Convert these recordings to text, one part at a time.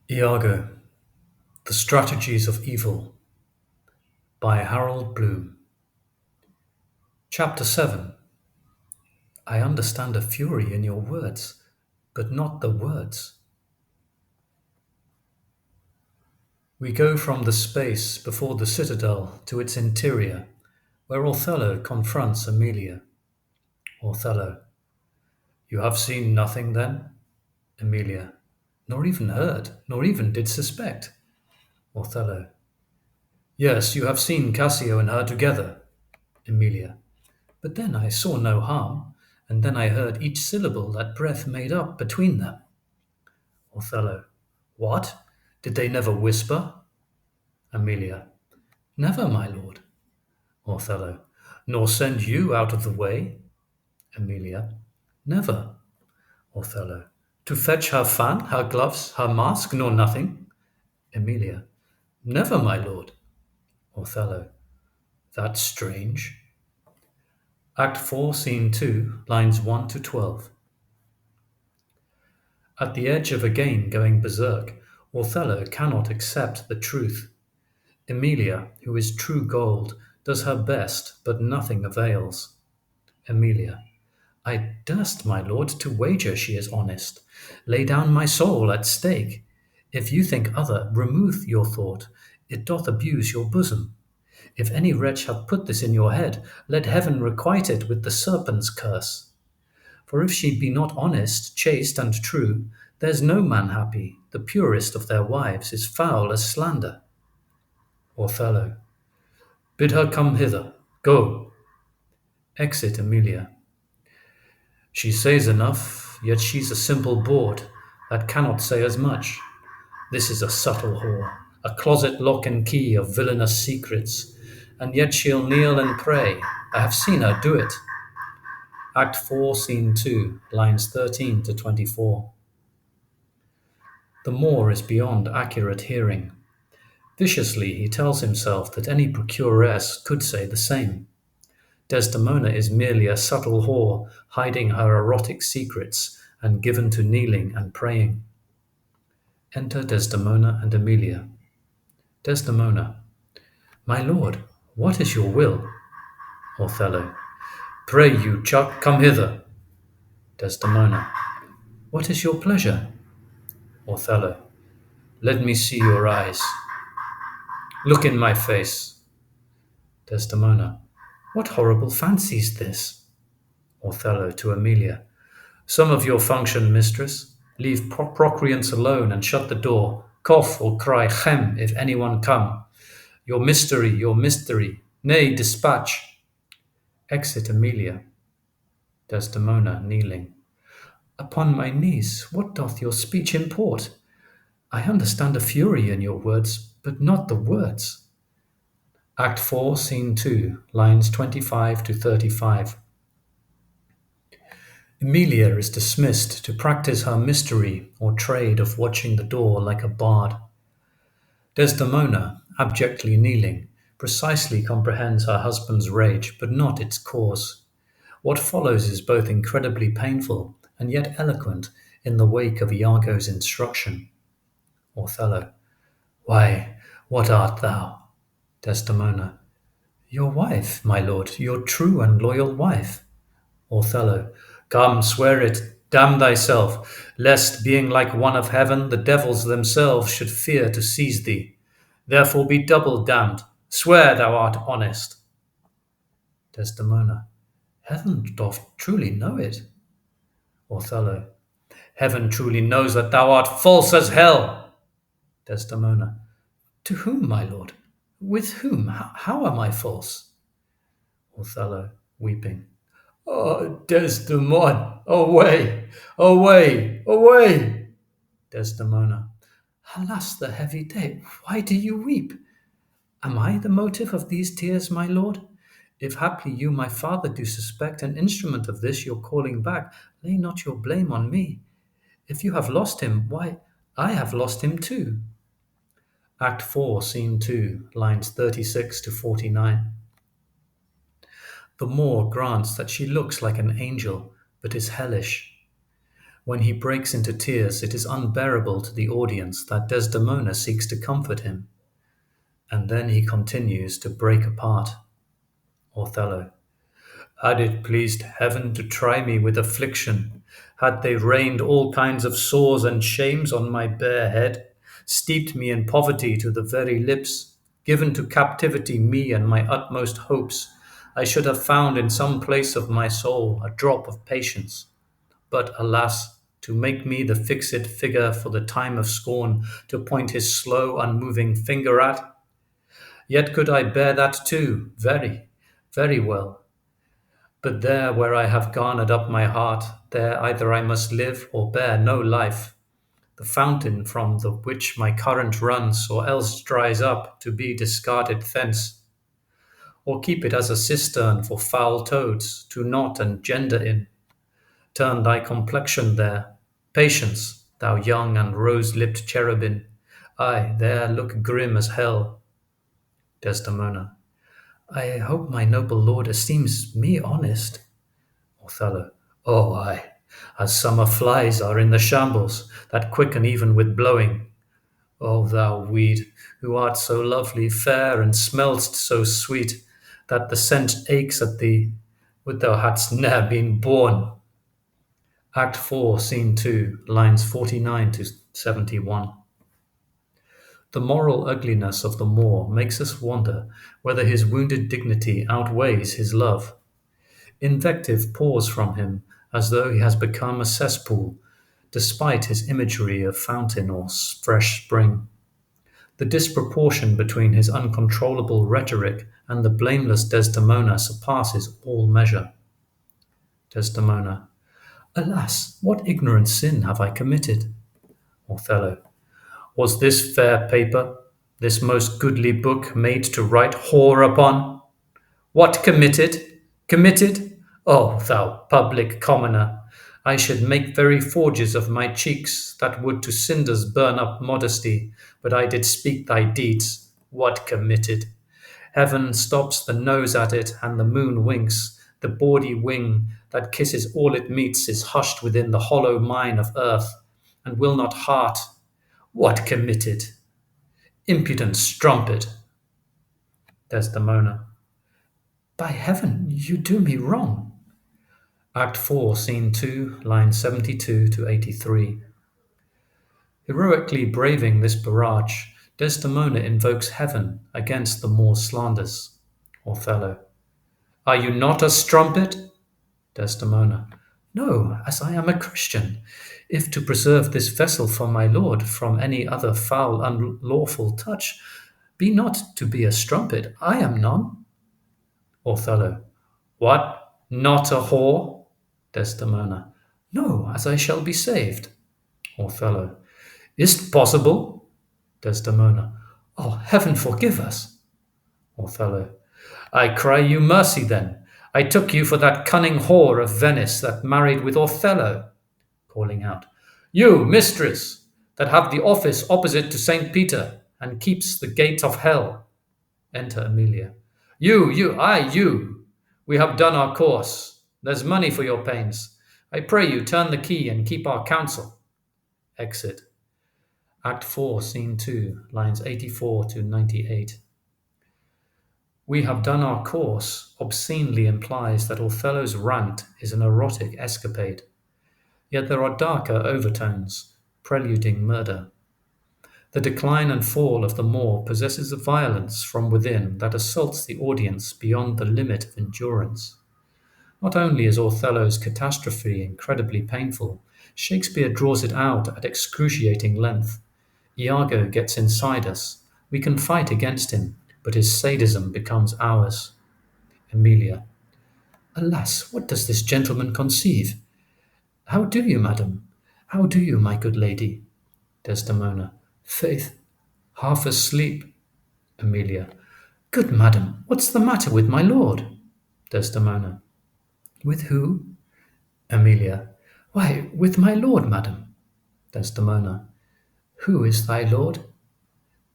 Iago, The Strategies of Evil by Harold Bloom. Chapter 7. I understand a fury in your words, but not the words. We go from the space before the citadel to its interior, where Othello confronts Emilia. Othello. You have seen nothing then? Emilia. Nor even heard, nor even did suspect. Othello. Yes, you have seen Cassio and her together. Emilia. But then I saw no harm, and then I heard each syllable that breath made up between them. Othello. What? Did they never whisper? Amelia. Never, my lord. Othello. Nor send you out of the way? Amelia. Never. Othello. To fetch her fan, her gloves, her mask, nor nothing? Emilia. Never, my lord. Othello. That's strange. Act 4, Scene 2, lines 1 to 12. At the edge of again going berserk, Othello cannot accept the truth. Emilia, who is true gold, does her best, but nothing avails. Emilia. I durst, my lord, to wager she is honest. Lay down my soul at stake. If you think other, remove your thought. It doth abuse your bosom. If any wretch hath put this in your head, let heaven requite it with the serpent's curse. For if she be not honest, chaste, and true, there's no man happy. The purest of their wives is foul as slander. Othello. Bid her come hither. Go. Exit Emilia. She says enough, yet she's a simple bawd that cannot say as much. This is a subtle whore, a closet lock and key of villainous secrets, and yet she'll kneel and pray. I have seen her do it. Act 4, Scene 2, lines 13 to 24. The Moor is beyond accurate hearing. Viciously he tells himself that any procuress could say the same. Desdemona is merely a subtle whore, hiding her erotic secrets and given to kneeling and praying. Enter Desdemona and Emilia. Desdemona. My lord, what is your will? Othello. Pray you, Chuck, come hither. Desdemona. What is your pleasure? Othello. Let me see your eyes. Look in my face. Desdemona. What horrible fancy's this? Othello to Emilia. Some of your function, mistress. Leave procreants alone and shut the door. Cough or cry chem if anyone come. Your mystery. Nay, dispatch. Exit Emilia. Desdemona kneeling. Upon my knees, what doth your speech import? I understand a fury in your words, but not the words. Act 4, Scene 2, lines 25 to 35. Emilia is dismissed to practice her mystery or trade of watching the door like a bard. Desdemona, abjectly kneeling, precisely comprehends her husband's rage, but not its cause. What follows is both incredibly painful and yet eloquent in the wake of Iago's instruction. Othello. Why, what art thou? Desdemona. Your wife, my lord, your true and loyal wife. Othello. Come, swear it, damn thyself, lest, being like one of heaven, the devils themselves should fear to seize thee. Therefore be double damned. Swear thou art honest. Desdemona. Heaven doth truly know it. Othello. Heaven truly knows that thou art false as hell. Desdemona. To whom, my lord? With whom? How am I false? Othello, weeping. Oh, Desdemona, away, away, away! Desdemona. Alas, the heavy day, why do you weep? Am I the motive of these tears, my lord? If haply you, my father, do suspect an instrument of this your calling back, lay not your blame on me. If you have lost him, why, I have lost him too. Act 4, Scene 2, lines 36 to 49. The Moor grants that she looks like an angel, but is hellish. When he breaks into tears, it is unbearable to the audience that Desdemona seeks to comfort him. And then he continues to break apart. Othello. Had it pleased heaven to try me with affliction, had they rained all kinds of sores and shames on my bare head, steeped me in poverty to the very lips, given to captivity me and my utmost hopes, I should have found in some place of my soul a drop of patience. But alas, to make me the fixed figure for the time of scorn, to point his slow, unmoving finger at, yet could I bear that too, very, very well. But there where I have garnered up my heart, there either I must live or bear no life. The fountain from the which my current runs, or else dries up to be discarded thence, or keep it as a cistern for foul toads to knot and gender in. Turn thy complexion there, patience, thou young and rose-lipped cherubin. Ay, there look grim as hell. Desdemona. I hope my noble lord esteems me honest. Othello. Oh, ay, as summer flies are in the shambles, that quicken even with blowing. O thou weed, who art so lovely, fair, and smell'st so sweet, that the scent aches at thee, would thou hadst ne'er been born. Act 4, Scene 2, lines 49 to 71. The moral ugliness of the Moor makes us wonder whether his wounded dignity outweighs his love. Invective pours from him as though he has become a cesspool, despite his imagery of fountain or fresh spring. The disproportion between his uncontrollable rhetoric and the blameless Desdemona surpasses all measure. Desdemona. Alas, what ignorant sin have I committed? Othello. Was this fair paper, this most goodly book, made to write whore upon? What committed? Committed? O thou public commoner! I should make very forges of my cheeks, that would to cinders burn up modesty, but I did speak thy deeds. What committed? Heaven stops the nose at it, and the moon winks. The bawdy wing that kisses all it meets is hushed within the hollow mine of earth, and will not heart. What committed? Impudent strumpet. Desdemona. By heaven, you do me wrong. Act 4, Scene 2, lines 72 to 83. Heroically braving this barrage, Desdemona invokes heaven against the Moor's slanders. Othello. Are you not a strumpet? Desdemona. No, as I am a Christian. If to preserve this vessel for my lord from any other foul unlawful touch, be not to be a strumpet, I am none. Othello. What? Not a whore? Desdemona. No, as I shall be saved. Othello. Is't possible? Desdemona. Oh, heaven forgive us. Othello. I cry you mercy then. I took you for that cunning whore of Venice that married with Othello. Calling out. You, mistress, that have the office opposite to St. Peter, and keeps the gate of hell. Enter Emilia. You. We have done our course. There's money for your pains. I pray you turn the key and keep our counsel. Exit. Act 4, Scene 2, lines 84 to 98. We have done our course obscenely implies that Othello's rant is an erotic escapade. Yet there are darker overtones, preluding murder. The decline and fall of the Moor possesses a violence from within that assaults the audience beyond the limit of endurance. Not only is Othello's catastrophe incredibly painful, Shakespeare draws it out at excruciating length. Iago gets inside us. We can fight against him, but his sadism becomes ours. Emilia. Alas, what does this gentleman conceive? How do you, madam? How do you, my good lady? Desdemona. Faith, half asleep. Emilia. Good madam, what's the matter with my lord? Desdemona. With who? Emilia. Why, with my lord, madam. Desdemona. Who is thy lord?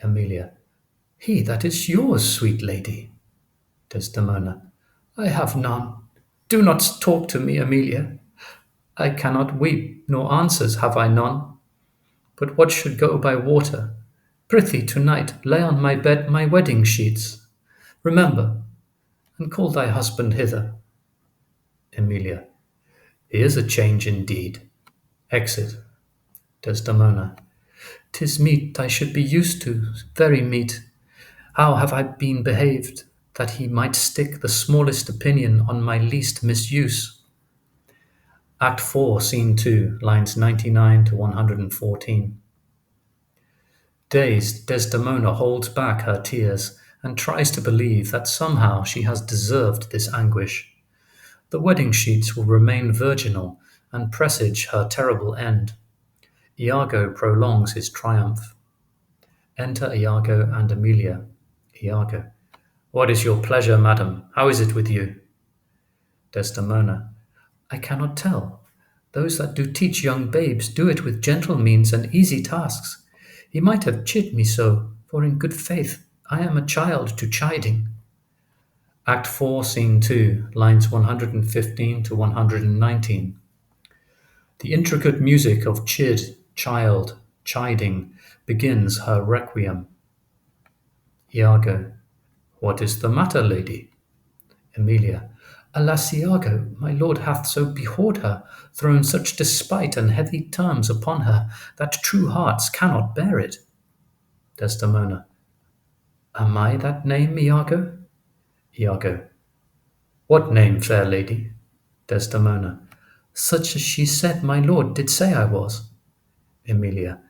Emilia. He that is yours, sweet lady. Desdemona. I have none. Do not talk to me, Emilia. I cannot weep, nor answers have I none. But what should go by water? Prithee tonight lay on my bed my wedding sheets. Remember, and call thy husband hither. Emilia. Here's a change indeed. Exit. Desdemona. 'Tis meet I should be used to, very meet. How have I been behaved, that he might stick the smallest opinion on my least misuse? Act 4, Scene 2, lines 99 to 114. Dazed, Desdemona holds back her tears and tries to believe that somehow she has deserved this anguish. The wedding sheets will remain virginal and presage her terrible end. Iago prolongs his triumph. Enter Iago and Emilia. Iago. What is your pleasure, madam? How is it with you? Desdemona. I cannot tell. Those that do teach young babes do it with gentle means and easy tasks. He might have chid me so, for in good faith I am a child to chiding. Act 4, Scene 2, lines 115 to 119. The intricate music of chid, child, chiding begins her requiem. Iago. What is the matter, lady? Emilia. Alas, Iago, my lord hath so behawed her, thrown such despite and heavy terms upon her, that true hearts cannot bear it. Desdemona. Am I that name, Iago? Iago. What name, fair lady? Desdemona. Such as she said my lord did say I was. Emilia.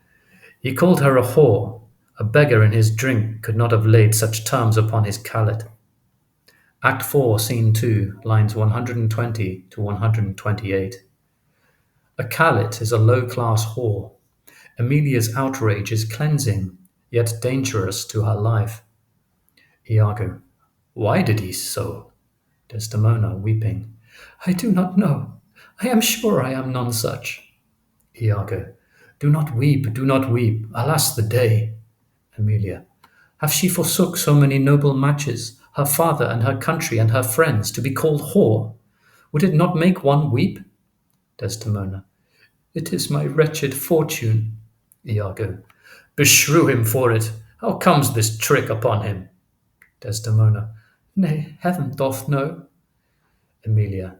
He called her a whore. A beggar in his drink could not have laid such terms upon his callet. Act 4, Scene 2, lines 120 to 128. A callet is a low-class whore. Emilia's outrage is cleansing, yet dangerous to her life. Iago. Why did he so? Desdemona, weeping. I do not know. I am sure I am none such. Iago. Do not weep, do not weep. Alas the day. Emilia. Hath she forsook so many noble matches, her father and her country and her friends, to be called whore? Would it not make one weep? Desdemona. It is my wretched fortune. Iago. Beshrew him for it. How comes this trick upon him? Desdemona. Nay, heaven doth know. Emilia.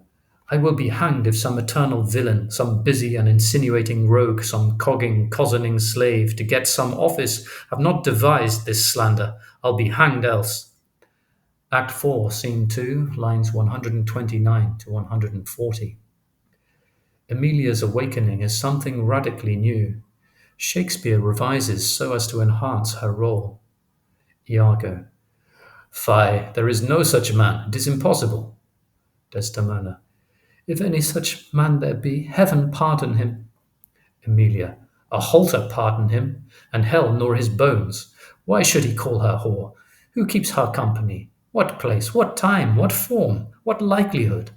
I will be hanged if some eternal villain, some busy and insinuating rogue, some cogging, cozening slave, to get some office, have not devised this slander. I'll be hanged else. Act 4, Scene 2, lines 129 to 140. Emilia's awakening is something radically new. Shakespeare revises so as to enhance her role. Iago. Fie, there is no such man. It is impossible. Desdemona. If any such man there be, heaven pardon him. Emilia. A halter pardon him, and hell nor his bones. Why should he call her whore? Who keeps her company? What place? What time? What form? What likelihood?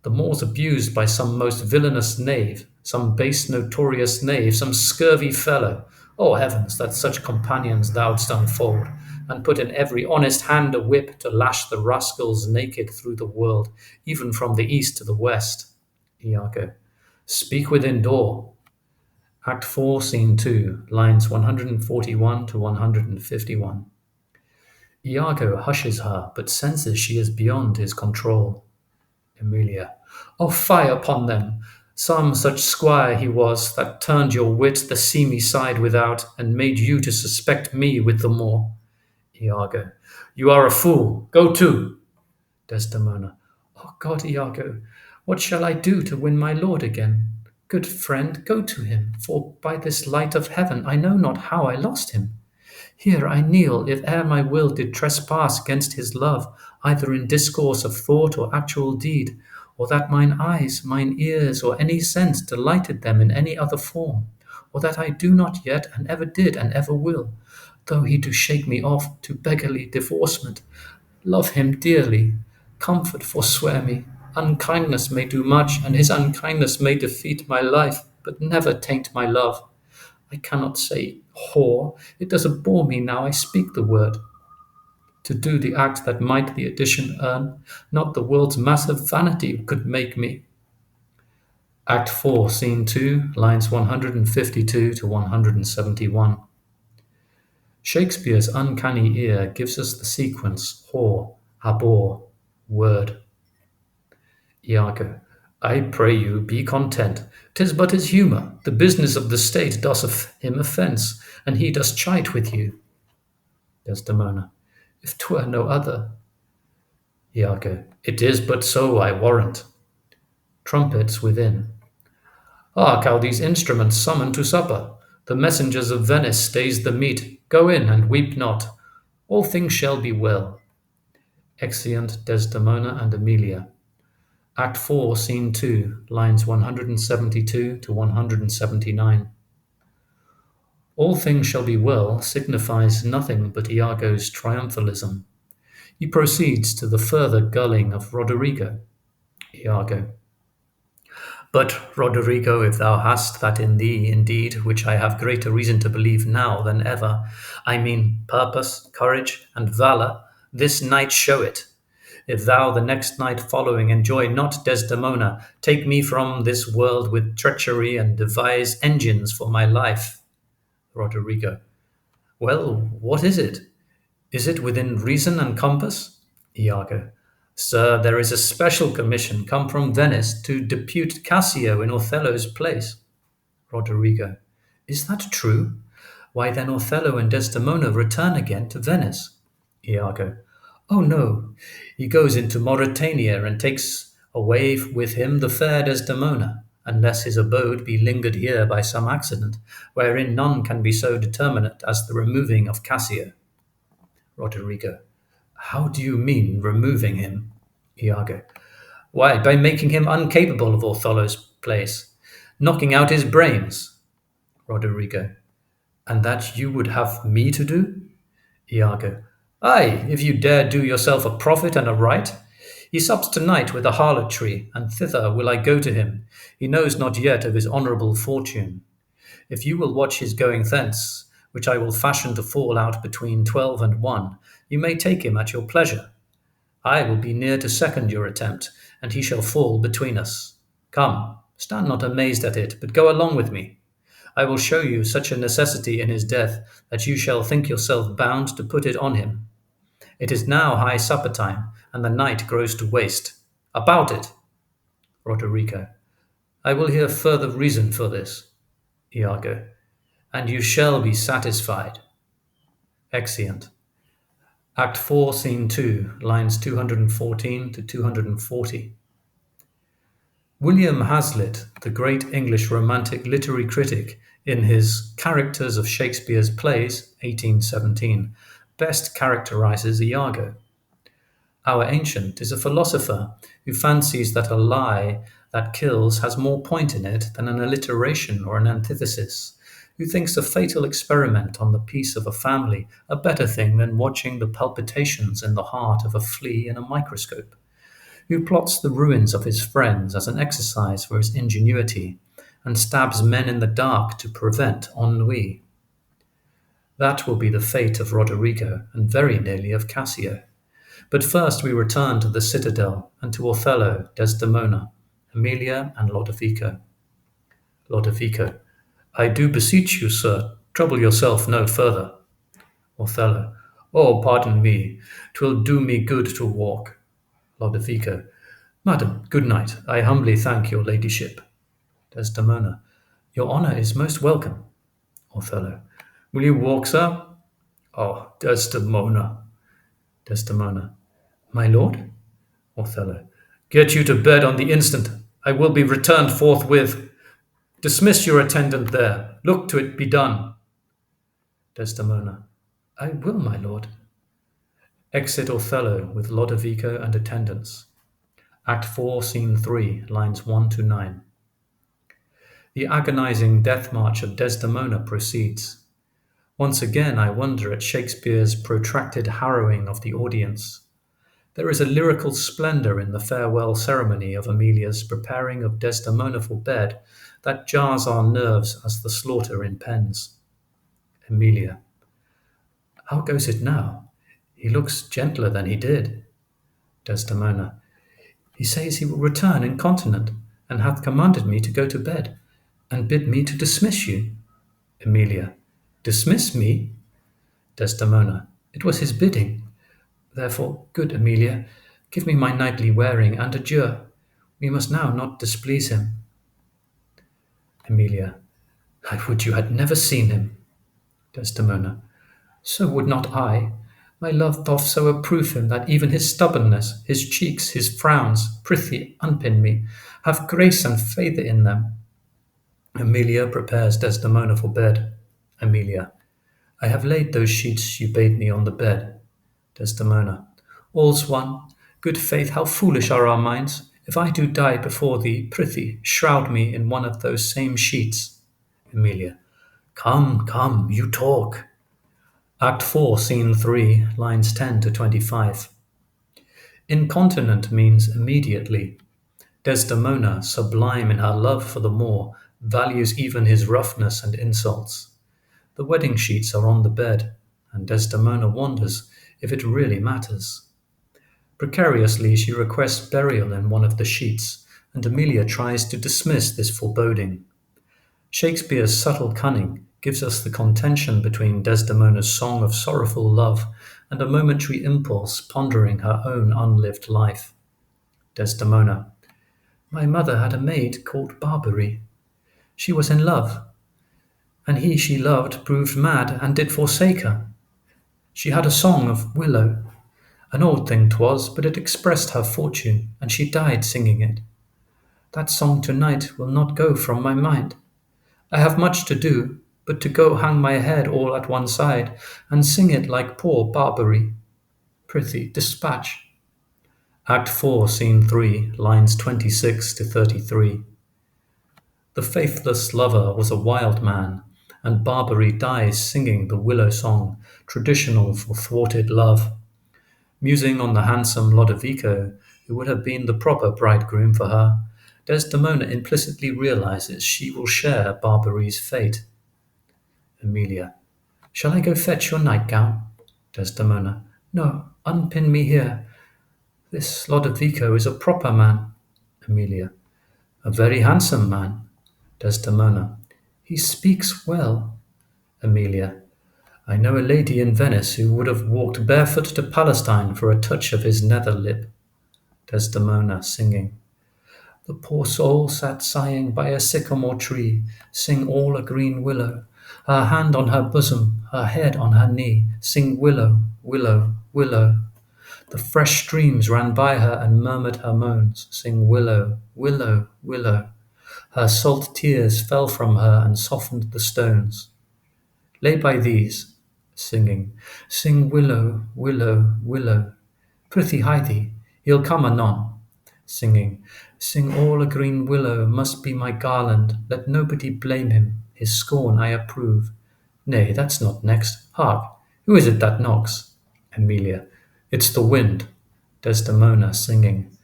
The more's abused by some most villainous knave, some base notorious knave, some scurvy fellow. O heavens, that such companions thou'dst unfold, and put in every honest hand a whip to lash the rascals naked through the world, even from the east to the west. Iago. Speak within door. Act 4, Scene 2, lines 141 to 151. Iago hushes her, but senses she is beyond his control. Emilia. Oh, fie upon them! Some such squire he was, that turned your wit the seamy side without, and made you to suspect me with the more. Iago. You are a fool. Go to. Desdemona. Oh God, Iago, what shall I do to win my lord again? Good friend, go to him, for by this light of heaven I know not how I lost him. Here I kneel, if e'er my will did trespass against his love, either in discourse of thought or actual deed, or that mine eyes, mine ears, or any sense delighted them in any other form, or that I do not yet, and ever did, and ever will, though he do shake me off to beggarly divorcement. Love him dearly, comfort forswear me. Unkindness may do much, and his unkindness may defeat my life, but never taint my love. I cannot say whore, it does bore me now I speak the word. To do the act that might the addition earn, not the world's massive vanity could make me. Act 4, Scene 2, lines 152 to 171. Shakespeare's uncanny ear gives us the sequence whore, abhor, word. Iago. I pray you, be content. 'Tis but his humour. The business of the state doth him offence, and he does chide with you. Desdemona. If 'twere no other. Iago. It is but so, I warrant. Trumpets within. Hark how these instruments summon to supper. The messengers of Venice stays the meat. Go in and weep not. All things shall be well. Exeunt Desdemona and Emilia. Act 4, Scene 2, lines 172 to 179. All things shall be well signifies nothing but Iago's triumphalism. He proceeds to the further gulling of Roderigo. Iago. But, Roderigo, if thou hast that in thee, indeed, which I have greater reason to believe now than ever, I mean purpose, courage, and valour, this night show it. If thou the next night following enjoy not Desdemona, take me from this world with treachery and devise engines for my life. Roderigo. Well, what is it? Is it within reason and compass? Iago. Sir, there is a special commission come from Venice to depute Cassio in Othello's place. Roderigo. Is that true? Why then Othello and Desdemona return again to Venice. Iago. Oh no, he goes into Mauritania and takes away with him the fair Desdemona, unless his abode be lingered here by some accident, wherein none can be so determinate as the removing of Cassio. Roderigo. How do you mean removing him? Iago. Why, by making him incapable of Othello's place, knocking out his brains. Roderigo. And that you would have me to do? Iago. Ay, if you dare do yourself a profit and a right. He sups tonight with a harlotry, and thither will I go to him. He knows not yet of his honourable fortune. If you will watch his going thence, which I will fashion to fall out between 12 and 1, you may take him at your pleasure. I will be near to second your attempt, and he shall fall between us. Come, stand not amazed at it, but go along with me. I will show you such a necessity in his death that you shall think yourself bound to put it on him. It is now high supper time, and the night grows to waste. About it! Roderigo. I will hear further reason for this. Iago. And you shall be satisfied. Exeunt. Act 4, Scene 2, lines 214 to 240. William Hazlitt, the great English romantic literary critic, in his Characters of Shakespeare's Plays, 1817, best characterizes Iago. Our ancient is a philosopher who fancies that a lie that kills has more point in it than an alliteration or an antithesis, who thinks a fatal experiment on the peace of a family a better thing than watching the palpitations in the heart of a flea in a microscope, who plots the ruins of his friends as an exercise for his ingenuity, and stabs men in the dark to prevent ennui. That will be the fate of Roderigo, and very nearly of Cassio. But first we return to the citadel, and to Othello, Desdemona, Emilia, and Lodovico. Lodovico. I do beseech you, sir, trouble yourself no further. Othello. Oh, pardon me, 'twill do me good to walk. Lodovico. Madam, good night. I humbly thank your ladyship. Desdemona. Your honour is most welcome. Othello. Will you walk, sir? Oh, Desdemona. Desdemona. My lord? Othello. Get you to bed on the instant. I will be returned forthwith. Dismiss your attendant there. Look to it be done. Desdemona. I will, my lord. Exit Othello with Lodovico and attendants. Act 4, Scene 3, lines 1 to 9. The agonizing death march of Desdemona proceeds. Once again I wonder at Shakespeare's protracted harrowing of the audience. There is a lyrical splendor in the farewell ceremony of Emilia's preparing of Desdemona for bed that jars our nerves as the slaughter impends. Emilia. How goes it now? He looks gentler than he did. Desdemona. He says he will return incontinent. and hath commanded me to go to bed, and bid me to dismiss you. Emilia. Dismiss me? Desdemona. It was his bidding. Therefore, good Emilia, give me my nightly wearing, and adieu. We must now not displease him. Emilia. I would you had never seen him. Desdemona. So would not I. My love doth so approve him that even his stubbornness, his cheeks, his frowns, prithee unpin me, have grace and favour in them. Emilia prepares Desdemona for bed. Emilia. I have laid those sheets you bade me on the bed. Desdemona. All's one. Good faith, how foolish are our minds! If I do die before thee, prithee, shroud me in one of those same sheets. Emilia. Come, come, you talk. Act 4, Scene 3, lines 10 to 25. Incontinent means immediately. Desdemona, sublime in her love for the Moor, values even his roughness and insults. The wedding sheets are on the bed, and Desdemona wonders if it really matters. Precariously, she requests burial in one of the sheets, and Emilia tries to dismiss this foreboding. Shakespeare's subtle cunning gives us the contention between Desdemona's song of sorrowful love and a momentary impulse pondering her own unlived life. Desdemona. My mother had a maid called Barbary. She was in love, and he she loved proved mad and did forsake her. She had a song of willow. An old thing 'twas, but it expressed her fortune, and she died singing it. That song tonight will not go from my mind. I have much to do, but to go hang my head all at one side, and sing it like poor Barbary. Prithee, dispatch. Act 4, Scene 3, lines 26 to 33. The faithless lover was a wild man, and Barbary dies singing the willow song, traditional for thwarted love. Musing on the handsome Lodovico, who would have been the proper bridegroom for her, Desdemona implicitly realizes she will share Barbary's fate. Emilia. Shall I go fetch your nightgown? Desdemona. No, unpin me here. This Lodovico is a proper man. Emilia. A very handsome man. Desdemona. He speaks well. Emilia. I know a lady in Venice who would have walked barefoot to Palestine for a touch of his nether lip. Desdemona singing. The poor soul sat sighing by a sycamore tree, sing all a green willow. Her hand on her bosom, her head on her knee, sing willow, willow, willow. The fresh streams ran by her and murmured her moans, sing willow, willow, willow. Her salt tears fell from her and softened the stones. Lay by these, singing, sing willow, willow, willow. Prithee hide thee, he'll come anon. Singing, sing all a green willow must be my garland, let nobody blame him, his scorn I approve. Nay, that's not next. Hark, who is it that knocks? Emilia. It's the wind. Desdemona singing.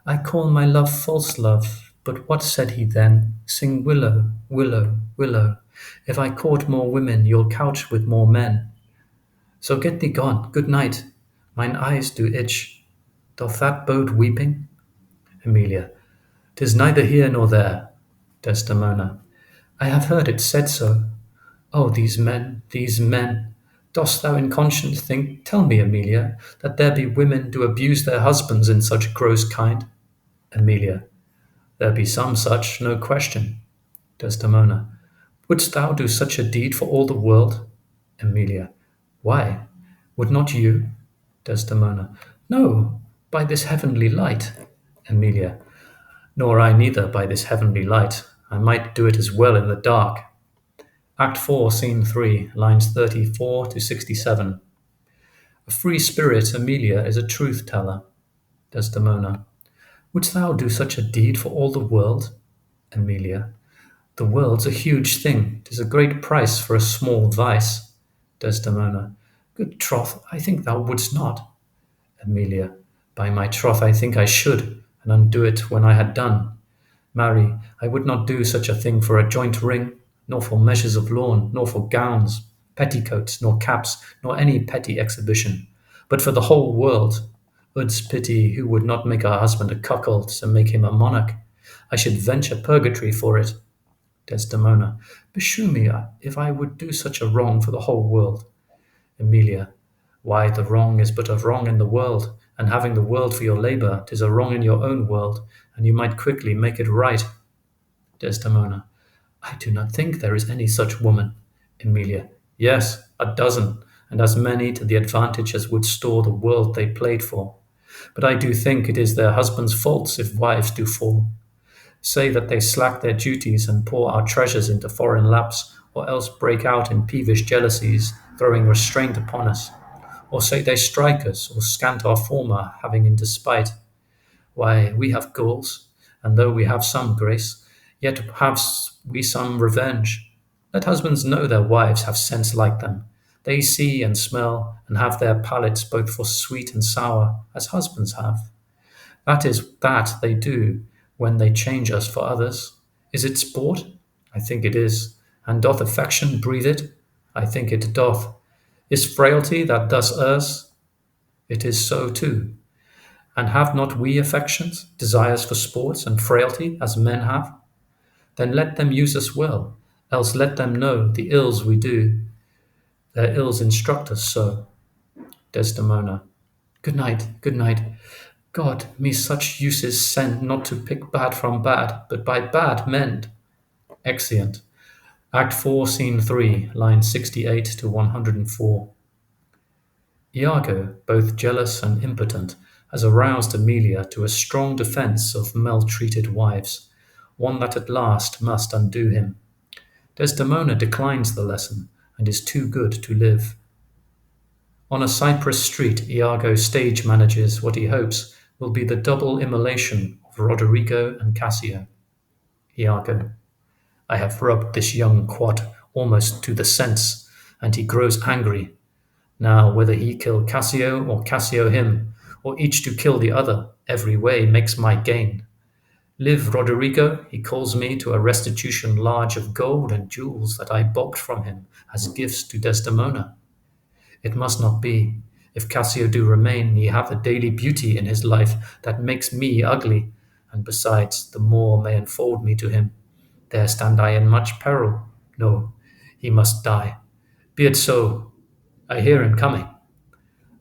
I call my love false love, but what said he then? Sing willow, willow, willow. If I court more women, you'll couch with more men. So get thee gone, good night. Mine eyes do itch. Doth that bode weeping? Emilia. 'Tis neither here nor there. Desdemona. I have heard it said so. Oh, these men, these men! Dost thou in conscience think, tell me, Emilia, that there be women do abuse their husbands in such gross kind? Emilia. There be some such, no question. Desdemona. Wouldst thou do such a deed for all the world? Emilia. Why? Would not you? Desdemona. No, by this heavenly light. Emilia. Nor I neither by this heavenly light. I might do it as well in the dark. Act 4, Scene 3, lines 34 to 67. A free spirit, Emilia, is a truth-teller. Desdemona. Wouldst thou do such a deed for all the world? Emilia. The world's a huge thing. 'Tis a great price for a small vice. Desdemona. Good troth, I think thou wouldst not. Emilia. By my troth, I think I should, and undo it when I had done. Marry, I would not do such a thing for a joint ring, nor for measures of lawn, nor for gowns, petticoats, nor caps, nor any petty exhibition, but for the whole world. Ud's pity, who would not make her husband a cuckold to make him a monarch? I should venture purgatory for it. Desdemona. Beshrew me, if I would do such a wrong for the whole world. Emilia. Why, the wrong is but a wrong in the world, and having the world for your labour, 'tis a wrong in your own world, and you might quickly make it right. Desdemona. I do not think there is any such woman. Emilia. Yes, a dozen, and as many to the advantage as would store the world they played for. But I do think it is their husbands' faults if wives do fall. Say that they slack their duties and pour our treasures into foreign laps, or else break out in peevish jealousies, throwing restraint upon us. Or say they strike us, or scant our former, having in despite. Why, we have goals, and though we have some grace, yet have we some revenge. Let husbands know their wives have sense like them. They see and smell, and have their palates both for sweet and sour, as husbands have. That is that they do when they change us for others. Is it sport? I think it is. And doth affection breathe it? I think it doth. Is frailty that thus errs? It is so too. And have not we affections, desires for sports and frailty, as men have? Then let them use us well, else let them know the ills we do. Their ills instruct us so. Desdemona. Good night, good night. God, me such uses send, not to pick bad from bad, but by bad mend. Exeunt. Act 4, Scene 3, lines 68 to 104. Iago, both jealous and impotent, has aroused Emilia to a strong defence of maltreated wives, one that at last must undo him. Desdemona declines the lesson, and is too good to live. On a Cyprus street, Iago stage manages what he hopes will be the double immolation of Roderigo and Cassio. Iago. I have rubbed this young quad almost to the sense, and he grows angry. Now, whether he kill Cassio or Cassio him, or each to kill the other, every way makes my gain. Live Roderigo, he calls me to a restitution large of gold and jewels that I bobbed from him as gifts to Desdemona. It must not be. If Cassio do remain, he hath a daily beauty in his life that makes me ugly, and besides, the more may enfold me to him. There stand I in much peril. No, he must die. Be it so. I hear him coming.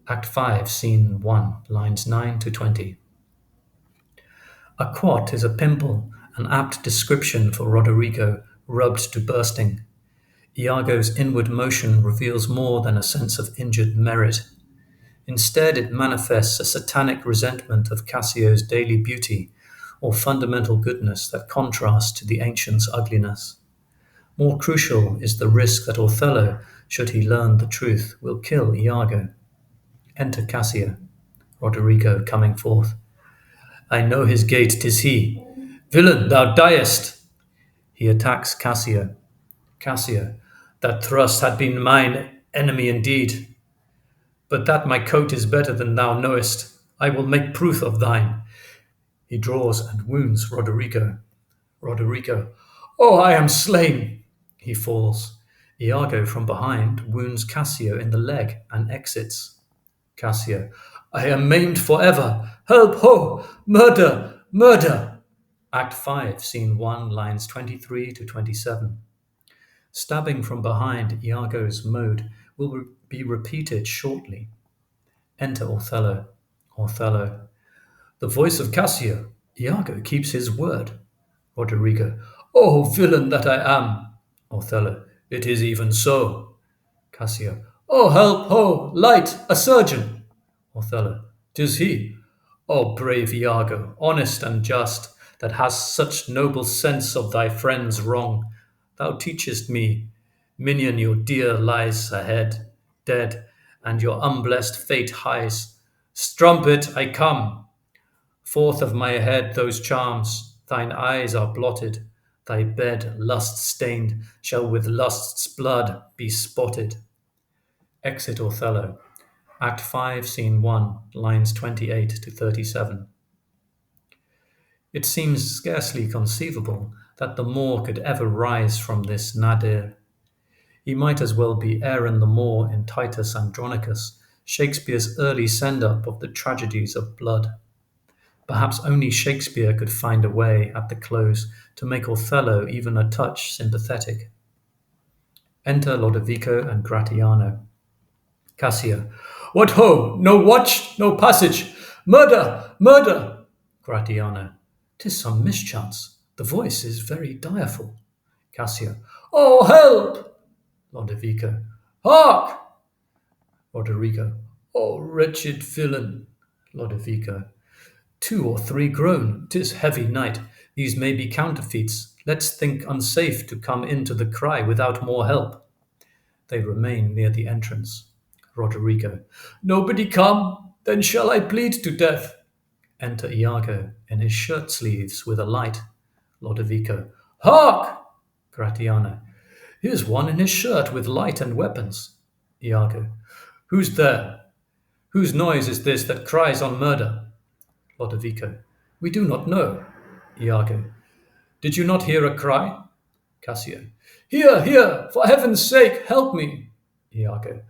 Act 5, Scene 1, lines 9 to 20. A quat is a pimple, an apt description for Roderigo, rubbed to bursting. Iago's inward motion reveals more than a sense of injured merit. Instead, it manifests a satanic resentment of Cassio's daily beauty, or fundamental goodness that contrasts to the ancient's ugliness. More crucial is the risk that Othello, should he learn the truth, will kill Iago. Enter Cassio. Roderigo coming forth. I know his gait, 'tis he. Villain, thou diest! He attacks Cassio. Cassio. That thrust had been mine enemy indeed. But that my coat is better than thou knowest, I will make proof of thine. He draws and wounds Roderigo. Roderigo. Oh, I am slain! He falls. Iago from behind wounds Cassio in the leg and exits. Cassio. I am maimed forever. Help, ho! Murder! Murder! Act 5, Scene 1, lines 23 to 27. Stabbing from behind Iago's mode will be repeated shortly. Enter Othello. Othello. The voice of Cassio. Iago keeps his word. Roderigo. Oh, villain that I am! Othello. It is even so. Cassio. Oh, help, ho! Light! A surgeon! Othello. 'Tis he. O brave Iago, honest and just, that hast such noble sense of thy friend's wrong, thou teachest me. Minion your dear lies ahead, dead, and your unblessed fate highs. Strumpet, I come. Forth of my head those charms, thine eyes are blotted, thy bed, lust-stained, shall with lust's blood be spotted. Exit Othello. Act 5, Scene 1, lines 28 to 37. It seems scarcely conceivable that the Moor could ever rise from this nadir. He might as well be Aaron the Moor in Titus Andronicus, Shakespeare's early send-up of the tragedies of blood. Perhaps only Shakespeare could find a way at the close to make Othello even a touch sympathetic. Enter Lodovico and Gratiano. Cassio. What ho! No watch, no passage! Murder! Murder! Gratiano. 'Tis some mischance. The voice is very direful. Cassio. Oh, help! Lodovico. Hark! Roderigo. Oh, wretched villain! Lodovico. 2 or 3 groan. 'Tis heavy night. These may be counterfeits. Let's think unsafe to come into the cry without more help. They remain near the entrance. Roderigo. Nobody come? Then shall I plead to death? Enter Iago in his shirt sleeves with a light. Lodovico. Hark! Gratiano. Here's one in his shirt with light and weapons. Iago. Who's there? Whose noise is this that cries on murder? Lodovico. We do not know. Iago. Did you not hear a cry? Cassio. Here, here! For heaven's sake, help me! Iago.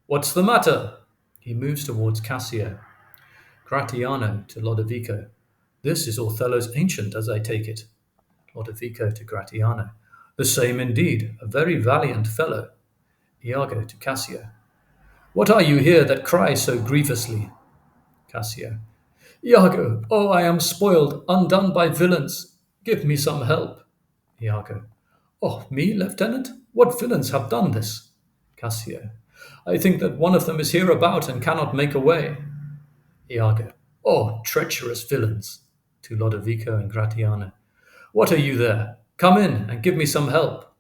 What's the matter? He moves towards Cassio. Gratiano to Lodovico. This is Othello's ancient, as I take it. Lodovico to Gratiano. The same indeed, a very valiant fellow. Iago to Cassio. What are you here that cry so grievously? Cassio. Iago, oh, I am spoiled, undone by villains. Give me some help. Iago. Oh, me, Lieutenant? What villains have done this? Cassio. I think that one of them is hereabout and cannot make away. Iago. Oh, treacherous villains. To Lodovico and Gratiano. What are you there? Come in and give me some help.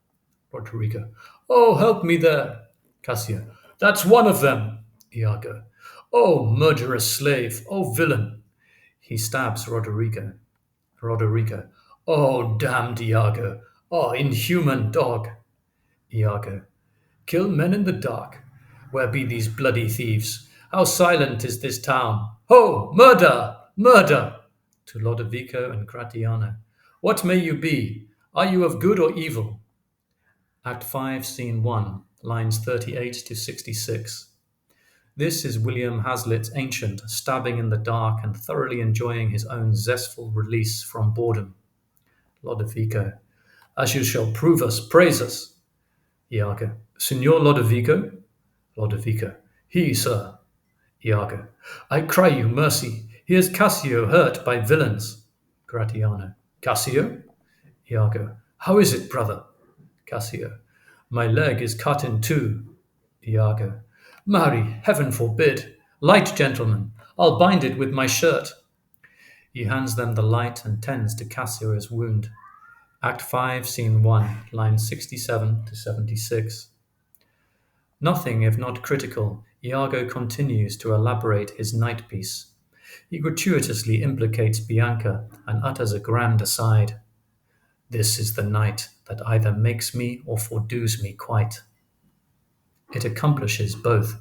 Roderigo. Oh, help me there. Cassio. That's one of them. Iago. Oh, murderous slave. Oh, villain. He stabs Roderigo. Roderigo. Oh, damned Iago. Oh, inhuman dog. Iago. Kill men in the dark. Where be these bloody thieves? How silent is this town? Ho! Murder! Murder! To Lodovico and Gratiano. What may you be? Are you of good or evil? Act 5, Scene 1, lines 38 to 66. This is William Hazlitt's Ancient, stabbing in the dark and thoroughly enjoying his own zestful release from boredom. Lodovico. As you shall prove us, praise us. Iago. Signor Lodovico? Lodovico. He, sir. Iago. I cry you mercy. Here's Cassio hurt by villains. Gratiano. Cassio? Iago. How is it, brother? Cassio. My leg is cut in 2. Iago. Marry, heaven forbid. Light, gentlemen. I'll bind it with my shirt. He hands them the light and tends to Cassio's wound. Act 5, Scene 1, lines 67 to 76. Nothing if not critical, Iago continues to elaborate his night piece. He gratuitously implicates Bianca and utters a grand aside. This is the night that either makes me or fordoes me quite. It accomplishes both.